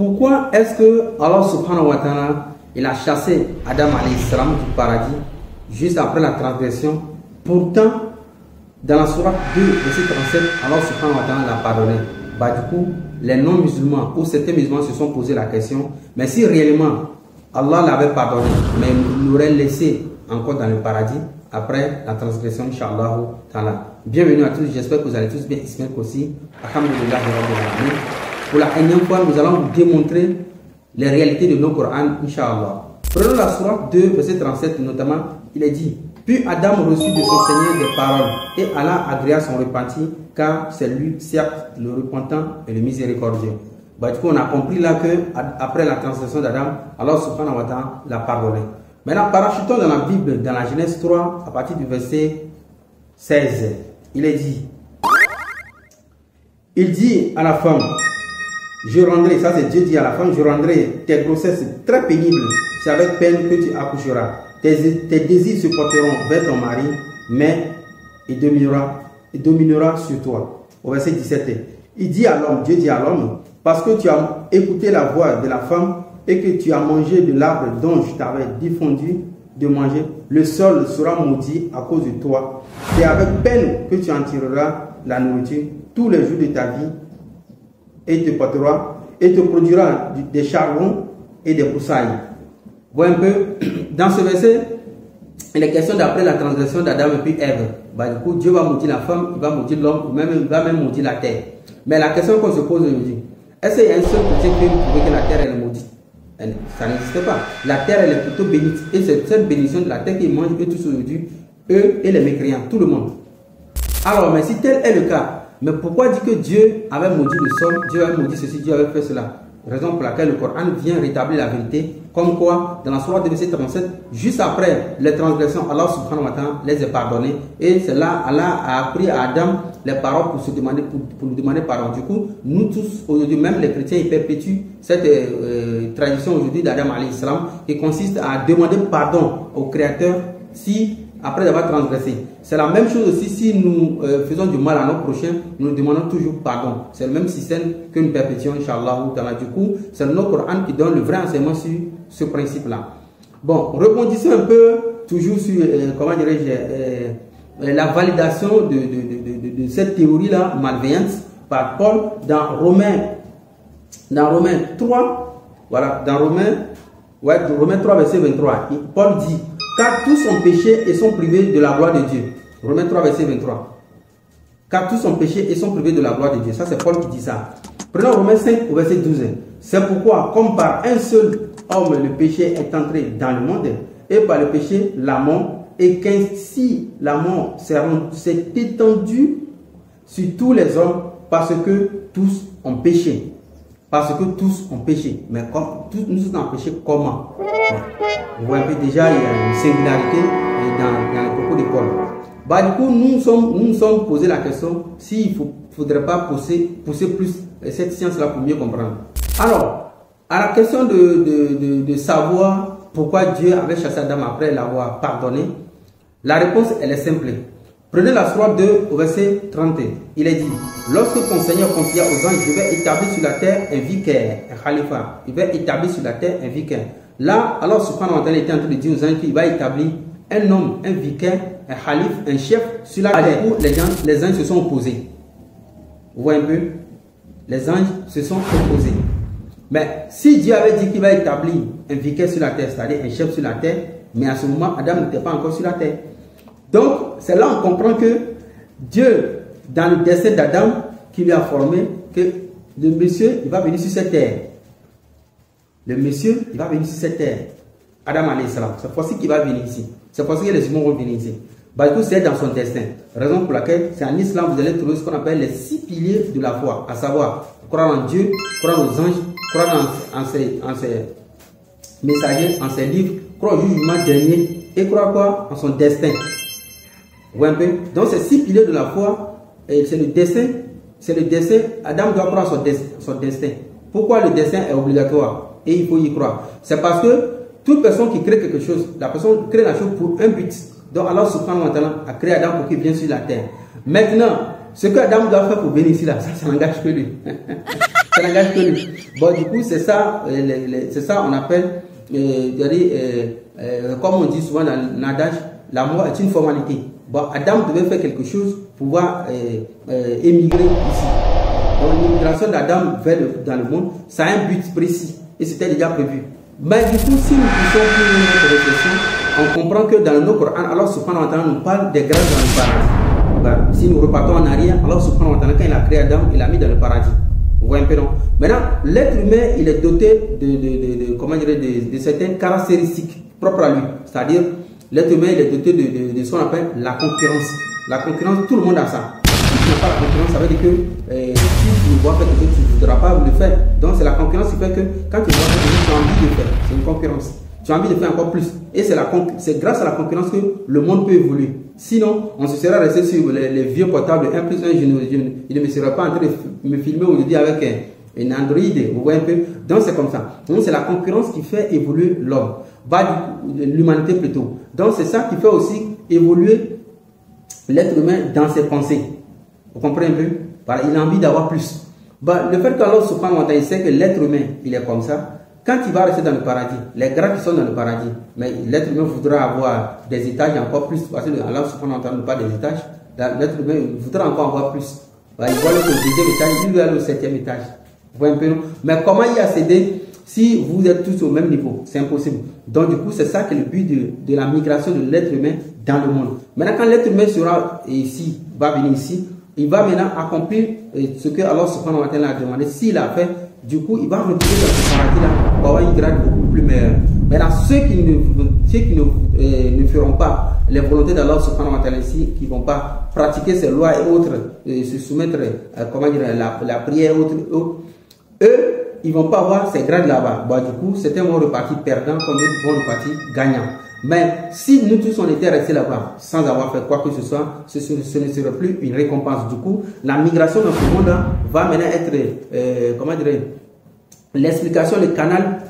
Pourquoi est-ce que Allah subhanahu wa ta'ala il a chassé Adam alayhi salam du paradis juste après la transgression? Pourtant, dans la sourate 2, verset 37, Allah subhanahu wa ta'ala l'a pardonné. Bah, du coup, les non-musulmans ou certains musulmans se sont posé la question, mais si réellement Allah l'avait pardonné, mais il l'aurait laissé encore dans le paradis après la transgression, Inch'Allah ta'ala. Bienvenue à tous, j'espère que vous allez tous bien, Ismaël aussi. Alhamdulillah. Pour la énième fois, nous allons vous démontrer les réalités de nos Corans, Inch'Allah. Prenons la sourate 2, verset 37 notamment, il est dit: puis Adam reçut de son Seigneur des paroles, et Allah agréa son repenti, car c'est lui, certes, le repentant et le miséricordieux. Bah, du coup, on a compris là que après la transgression d'Adam, Allah subhanahu wa ta'ala l'a pardonné. Maintenant, parachutons dans la Bible, dans la Genèse 3, à partir du verset 16. Il est dit, il dit à la femme, je rendrai, ça c'est Dieu dit à la femme, je rendrai tes grossesses très pénibles, c'est avec peine que tu accoucheras. Tes désirs se porteront vers ton mari, mais il dominera sur toi. Au verset 17, il dit à l'homme, Dieu dit à l'homme, parce que tu as écouté la voix de la femme et que tu as mangé de l'arbre dont je t'avais défendu de manger, le sol sera maudit à cause de toi. C'est avec peine que tu en tireras la nourriture tous les jours de ta vie et te portera et te produira des charbons et des broussailles. Voyez un peu, dans ce verset, il est question d'après la transgression d'Adam et puis Ève. Bah, du coup, Dieu va maudire la femme, il va maudire l'homme, il va même maudire la terre. Mais la question qu'on se pose aujourd'hui, est-ce qu'il y a un seul côté qui peut prouver que la terre est maudite? Ça n'existe pas. La terre elle est plutôt bénite. Et c'est cette bénédiction de la terre qui mange eux tous aujourd'hui, eux et les mécréants, tout le monde. Alors, mais si tel est le cas, mais pourquoi dire que Dieu avait maudit le sol, Dieu avait maudit ceci, Dieu avait fait cela? Raison pour laquelle le Coran vient rétablir la vérité, comme quoi, dans la sourate de verset 37, juste après les transgressions, Allah subhanahu wa ta'ala les a pardonnées. Et c'est là, Allah a appris à Adam les paroles pour nous demander pardon. Du coup, nous tous, aujourd'hui, même les chrétiens, ils perpétuent cette tradition aujourd'hui d'Adam alayhi salam, qui consiste à demander pardon au Créateur si après avoir transgressé. C'est la même chose aussi si nous faisons du mal à nos prochains, nous demandons toujours pardon. C'est le même système que nous perpétuons, Inch'Allah. Du coup, c'est le Coran qui donne le vrai enseignement sur ce principe-là. Bon, rebondissons un peu, toujours sur, comment dirais-je, la validation de cette théorie-là malveillante par Paul dans Romains 3, voilà, dans Romains 3, verset 23. Paul dit, car tous ont péché et sont privés de la gloire de Dieu. Romains 3, verset 23. Car tous ont péché et sont privés de la gloire de Dieu. Ça, c'est Paul qui dit ça. Prenons Romains 5, au verset 12. C'est pourquoi, comme par un seul homme, le péché est entré dans le monde, et par le péché, la mort, et qu'ainsi la mort s'est étendue sur tous les hommes, parce que tous ont péché. Parce que tous ont péché. Mais comme tous nous avons péché, comment? Vous voyez déjà, il y a une singularité dans les propos de Paul. Bah, du coup, nous nous sommes posé la question s'il ne faudrait pas pousser plus cette science-là pour mieux comprendre. Alors, à la question de savoir pourquoi Dieu avait chassé Adam après l'avoir pardonné, la réponse, elle est simple. Prenez la sourate 2 au verset 30. Il est dit, lorsque ton Seigneur confia aux anges, je vais établir sur la terre un vicaire, un khalifa. Il va établir sur la terre un vicaire. Là, alors subhanahu wa ta'ala était en train de dire aux anges qu'il va établir un homme, un vicaire, un khalife, un chef sur la terre. Où les anges se sont opposés. Vous voyez un peu? Les anges se sont opposés. Mais si Dieu avait dit qu'il va établir un vicaire sur la terre, c'est-à-dire un chef sur la terre, mais à ce moment, Adam n'était pas encore sur la terre. Donc, c'est là qu'on comprend que Dieu, dans le destin d'Adam, qui lui a formé, que le monsieur, il va venir sur cette terre. Le monsieur, il va venir sur cette terre. Adam alayhi salam. C'est pour ça qu'il va venir ici. C'est pour ça que les humains vont venir ici. Bah, du coup, c'est dans son destin. Raison pour laquelle, c'est en islam, vous allez trouver ce qu'on appelle les 6 piliers de la foi. À savoir, croire en Dieu, croire aux anges, croire en ses messagers, en ses livres, croire au jugement dernier et croire quoi? En son destin. Vous voyez un peu? Donc, ces 6 piliers de la foi, c'est le destin. C'est le destin. Adam doit croire son destin. Pourquoi le destin est obligatoire? Et il faut y croire. C'est parce que toute personne qui crée quelque chose, la personne crée la chose pour un but. Donc Allah subhanahu wa ta'ala a créé Adam pour qu'il vienne sur la terre. Maintenant, ce que Adam doit faire pour venir ici, là, ça n'engage que lui. Ça n'engage que lui. Bon, du coup, c'est ça, on appelle, comme on dit souvent dans l'adage, la mort est une formalité. Bon, Adam devait faire quelque chose pour pouvoir émigrer ici. Donc, l'immigration d'Adam dans le monde, ça a un but précis et c'était déjà prévu. Mais du coup, si nous poussons plus notre réflexion, on comprend que dans le Coran, Allah subhanahu wa ta'ala nous parle des grâces dans le paradis. Ben, si nous repartons en arrière, Allah subhanahu wa ta'ala, quand il a créé Adam, il l'a mis dans le paradis. Vous voyez un peu, non? Maintenant, l'être humain, il est doté de certaines caractéristiques propres à lui. C'est-à-dire, l'être humain, il est doté de ce qu'on appelle la concurrence. La concurrence, tout le monde a ça. Si tu n'as pas la concurrence, ça veut dire que si tu vois faire quelque chose, tu ne voudras pas le faire. Donc, c'est la concurrence qui fait que quand tu vois quelque chose, tu as envie de faire. C'est une concurrence. Tu as envie de faire encore plus. Et c'est grâce à la concurrence que le monde peut évoluer. Sinon, on se serait resté sur les vieux portables 1 plus 1, je ne me serais pas en train de me filmer aujourd'hui avec un Android. Vous voyez un peu? Donc, c'est comme ça. Donc, c'est la concurrence qui fait évoluer l'homme. L'humanité plutôt. Donc, c'est ça qui fait aussi évoluer l'être humain dans ses pensées. Vous comprenez un peu? Il a envie d'avoir plus. Le fait qu'Allah subhanahu wa ta'ala sait que l'être humain, il est comme ça. Quand il va rester dans le paradis, les grades qui sont dans le paradis, mais l'être humain voudra avoir des étages encore plus, parce que Allah subhanahu wa ta'ala ne parle pas des étages, l'être humain voudra encore avoir plus. Il voit le deuxième étage, il va aller au 7e étage. Vous voyez un peu, non? Mais comment y accéder si vous êtes tous au même niveau? C'est impossible. Donc du coup, c'est ça qui est le but de la migration de l'être humain dans le monde. Maintenant, quand l'être humain sera ici, va venir ici, il va maintenant accomplir ce que Allah subhanahu wa ta'ala a demandé. S'il a fait, du coup, il va retrouver dans ce paradis-là pour avoir une grade beaucoup plus meilleure. Maintenant, ceux qui ne feront pas les volontés d'Allah subhanahu wa ta'ala ici, qui ne vont pas pratiquer ses lois et autres, se soumettre à la prière et autres, eux, ils ne vont pas avoir ces grades là-bas. Du coup, certains vont repartir perdants, comme d'autres vont repartir gagnants. Mais si nous tous on était restés là-bas sans avoir fait quoi que ce soit, ce ne serait plus une récompense. Du coup, la migration dans ce monde-là va maintenant être, l'explication, le canal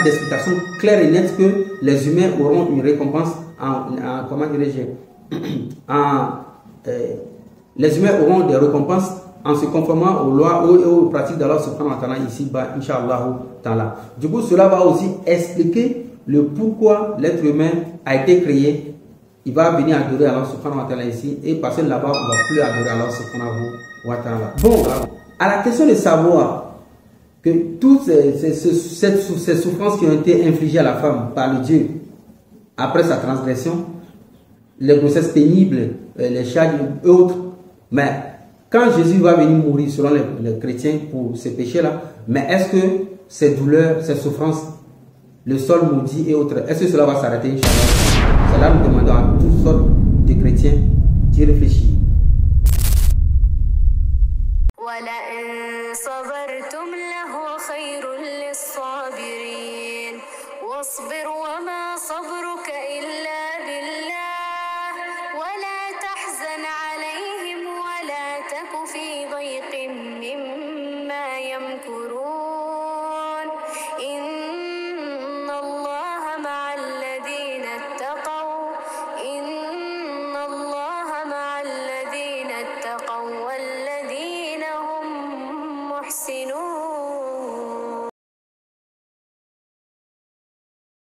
d'explication clair et net que les humains auront une récompense les humains auront des récompenses en se conformant aux lois et aux pratiques d'Allah subhanahu wa ta'ala ici-bas, Inch'Allah ta'ala. Du coup, cela va aussi expliquer le pourquoi l'être humain a été créé. Il va venir adorer Allah subhanahu wa ta'ala ici, et passer là-bas, on ne va plus adorer Allah subhanahu wa ta'ala. Bon, à la question de savoir que toutes ces souffrances qui ont été infligées à la femme par le Dieu après sa transgression, les grossesses pénibles, les charges et autres, mais quand Jésus va venir mourir selon les chrétiens pour ces péchés-là, mais est-ce que ces douleurs, ces souffrances, le sol maudit et autres, est-ce que cela va s'arrêter, Inch'Allah? C'est là nous demandons à toutes sortes de chrétiens d'y réfléchir. صبرتم لهو خير للصابرين واصبر وما